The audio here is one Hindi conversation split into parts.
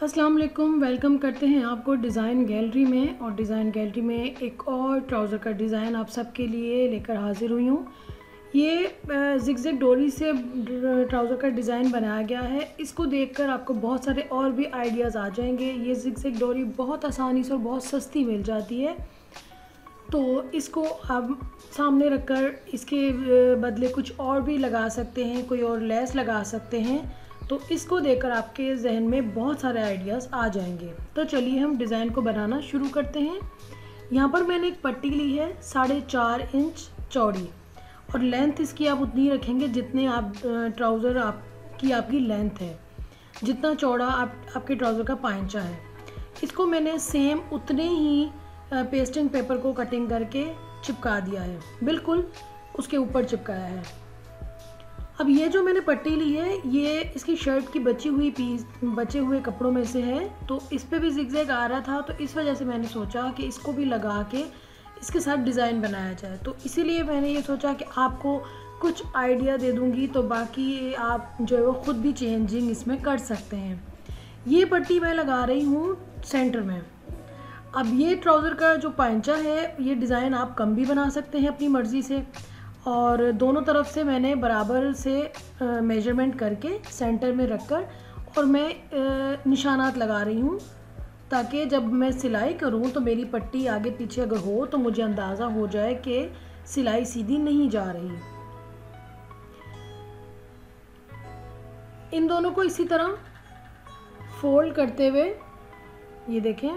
अस्सलाम वालेकुम। वेलकम करते हैं आपको डिज़ाइन गैलरी में। और डिज़ाइन गैलरी में एक और ट्राउज़र का डिज़ाइन आप सबके लिए लेकर हाज़िर हुई हूँ। ये ज़िगज़ैग डोरी से ट्राउज़र का डिज़ाइन बनाया गया है। इसको देखकर आपको बहुत सारे और भी आइडियाज़ आ जाएंगे। ये ज़िगज़ैग डोरी बहुत आसानी से और बहुत सस्ती मिल जाती है, तो इसको आप सामने रखकर इसके बदले कुछ और भी लगा सकते हैं, कोई और लेस लगा सकते हैं। तो इसको देखकर आपके जहन में बहुत सारे आइडियाज़ आ जाएंगे। तो चलिए हम डिज़ाइन को बनाना शुरू करते हैं। यहाँ पर मैंने एक पट्टी ली है 4.5 इंच चौड़ी, और लेंथ इसकी आप उतनी रखेंगे जितने आप ट्राउज़र आपकी लेंथ है, जितना चौड़ा आपके ट्राउज़र का पाइंचा है। इसको मैंने सेम उतने ही पेस्टिंग पेपर को कटिंग करके चिपका दिया है, बिल्कुल उसके ऊपर चिपकाया है। अब ये जो मैंने पट्टी ली है, ये इसकी शर्ट की बचे हुए कपड़ों में से है। तो इस पे भी ज़िगज़ैग आ रहा था, तो इस वजह से मैंने सोचा कि इसको भी लगा के इसके साथ डिज़ाइन बनाया जाए। तो इसीलिए मैंने ये सोचा कि आपको कुछ आइडिया दे दूँगी, तो बाकी आप जो है वो ख़ुद भी चेंजिंग इसमें कर सकते हैं। ये पट्टी मैं लगा रही हूँ सेंटर में। अब ये ट्राउज़र का जो पाइंचा है, ये डिज़ाइन आप कम भी बना सकते हैं अपनी मर्ज़ी से, और दोनों तरफ से मैंने बराबर से मेजरमेंट करके सेंटर में रखकर और मैं निशानात लगा रही हूँ, ताकि जब मैं सिलाई करूँ तो मेरी पट्टी आगे पीछे अगर हो तो मुझे अंदाज़ा हो जाए कि सिलाई सीधी नहीं जा रही। इन दोनों को इसी तरह फोल्ड करते हुए, ये देखें,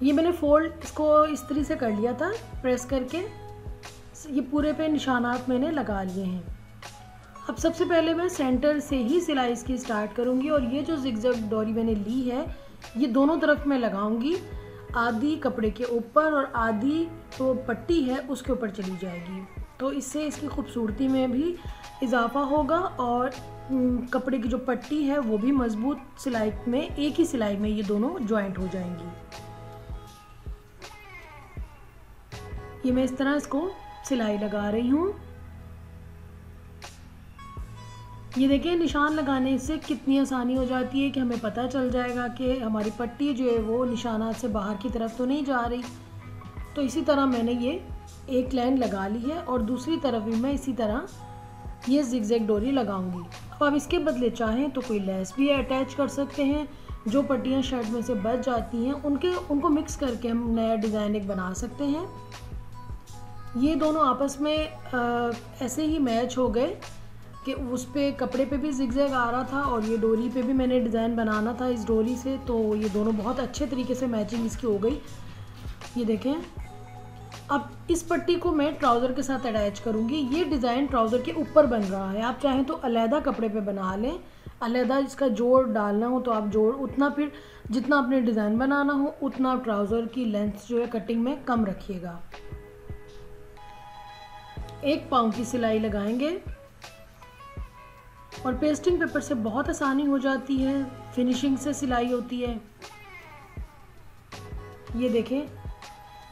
ये मैंने फोल्ड इसको इस तरह से कर लिया था प्रेस करके। ये पूरे पे निशानात मैंने लगा लिए हैं। अब सबसे पहले मैं सेंटर से ही सिलाई इसकी स्टार्ट करूंगी, और ये जो ज़िगज़ैग डोरी मैंने ली है, ये दोनों तरफ मैं लगाऊंगी। आधी कपड़े के ऊपर और आधी जो पट्टी है उसके ऊपर चली जाएगी। तो इससे इसकी खूबसूरती में भी इजाफा होगा, और कपड़े की जो पट्टी है वो भी मजबूत सिलाई में, एक ही सिलाई में ये दोनों ज्वाइंट हो जाएंगी। ये मैं इस तरह इसको सिलाई लगा रही हूँ। ये देखिए, निशान लगाने से कितनी आसानी हो जाती है कि हमें पता चल जाएगा कि हमारी पट्टी जो है वो निशानात से बाहर की तरफ तो नहीं जा रही। तो इसी तरह मैंने ये एक लाइन लगा ली है, और दूसरी तरफ भी मैं इसी तरह ये ज़िगज़ैग डोरी लगाऊंगी। अब आप इसके बदले चाहें तो कोई लेस भी अटैच कर सकते हैं। जो पट्टियाँ शर्ट में से बच जाती हैं उनको मिक्स करके हम नया डिज़ाइन एक बना सकते हैं। ये दोनों आपस में ऐसे ही मैच हो गए कि उस पे कपड़े पे भी ज़िगज़ैग आ रहा था, और ये डोरी पे भी मैंने डिज़ाइन बनाना था इस डोरी से, तो ये दोनों बहुत अच्छे तरीके से मैचिंग इसकी हो गई। ये देखें, अब इस पट्टी को मैं ट्राउज़र के साथ अटैच करूँगी। ये डिज़ाइन ट्राउज़र के ऊपर बन रहा है। आप चाहें तो अलहदा कपड़े पे बना लें, अलहदा इसका जोड़ डालना हो तो आप जोड़ उतना, फिर जितना आपने डिज़ाइन बनाना हो उतना ट्राउज़र की लेंथ जो है कटिंग में कम रखिएगा। 1 पाँव की सिलाई लगाएंगे, और पेस्टिंग पेपर से बहुत आसानी हो जाती है, फिनिशिंग से सिलाई होती है। ये देखें,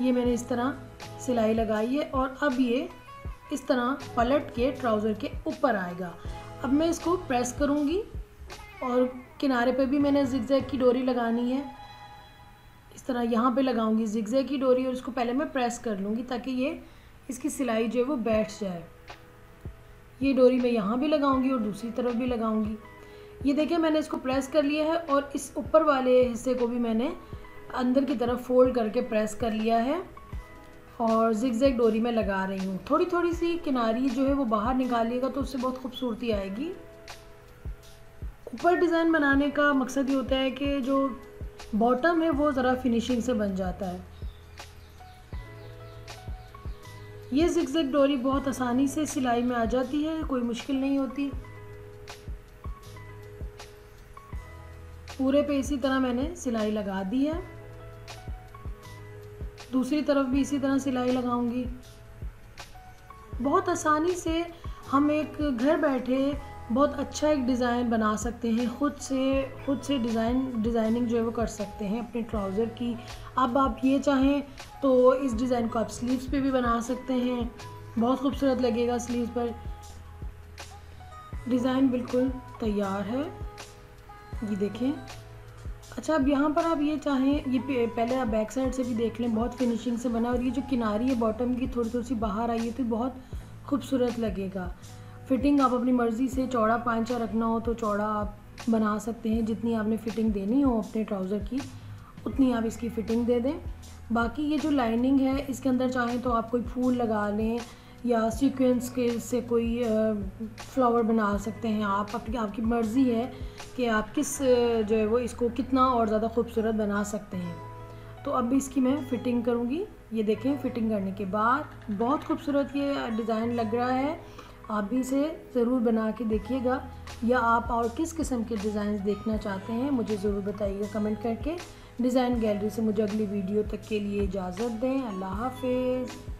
ये मैंने इस तरह सिलाई लगाई है, और अब ये इस तरह पलट के ट्राउज़र के ऊपर आएगा। अब मैं इसको प्रेस करूँगी, और किनारे पे भी मैंने ज़िगज़ैग की डोरी लगानी है। इस तरह यहाँ पे लगाऊंगी ज़िगज़ैग की डोरी, और इसको पहले मैं प्रेस कर लूँगी ताकि ये इसकी सिलाई जो है वो बैठ जाए। ये डोरी मैं यहाँ भी लगाऊंगी और दूसरी तरफ भी लगाऊंगी। ये देखिए, मैंने इसको प्रेस कर लिया है, और इस ऊपर वाले हिस्से को भी मैंने अंदर की तरफ फोल्ड करके प्रेस कर लिया है, और ज़िगज़ैग डोरी में लगा रही हूँ। थोड़ी थोड़ी सी किनारी जो है वो बाहर निकालिएगा तो उससे बहुत खूबसूरती आएगी। ऊपर डिज़ाइन बनाने का मकसद ये होता है कि जो बॉटम है वो ज़रा फिनिशिंग से बन जाता है। ये ज़िगज़ैग डोरी बहुत आसानी से सिलाई में आ जाती है, कोई मुश्किल नहीं होती। पूरे पे इसी तरह मैंने सिलाई लगा दी है। दूसरी तरफ भी इसी तरह सिलाई लगाऊंगी। बहुत आसानी से हम एक घर बैठे बहुत अच्छा एक डिज़ाइन बना सकते हैं। खुद से डिज़ाइनिंग जो है वो कर सकते हैं अपने ट्राउज़र की। अब आप ये चाहें तो इस डिज़ाइन को आप स्लीव्स पे भी बना सकते हैं, बहुत खूबसूरत लगेगा स्लीव्स पर। डिज़ाइन बिल्कुल तैयार है। ये देखें। अच्छा, अब यहाँ पर आप ये चाहें, ये पहले आप बैक साइड से भी देख लें, बहुत फिनिशिंग से बना। और ये जो किनारी है बॉटम की थोड़ी थोड़ी सी बाहर आई है तो बहुत खूबसूरत लगेगा। फिटिंग आप अपनी मर्ज़ी से, चौड़ा पांचा रखना हो तो चौड़ा आप बना सकते हैं, जितनी आपने फ़िटिंग देनी हो अपने ट्राउज़र की उतनी आप इसकी फ़िटिंग दे दें। बाकी ये जो लाइनिंग है इसके अंदर चाहें तो आप कोई फूल लगा लें या सीक्वेंस के से कोई फ्लावर बना सकते हैं आप। आपकी मर्ज़ी है कि आप किस जो है वो इसको कितना और ज़्यादा खूबसूरत बना सकते हैं। तो अब इसकी मैं फ़िटिंग करूँगी। ये देखें, फ़िटिंग करने के बाद बहुत खूबसूरत ये डिज़ाइन लग रहा है। आप भी इसे ज़रूर बना के देखिएगा, या आप और किस किस्म के डिज़ाइन देखना चाहते हैं मुझे ज़रूर बताइएगा कमेंट करके। डिज़ाइन गैलरी से मुझे अगली वीडियो तक के लिए इजाज़त दें। अल्लाह हाफ़िज़।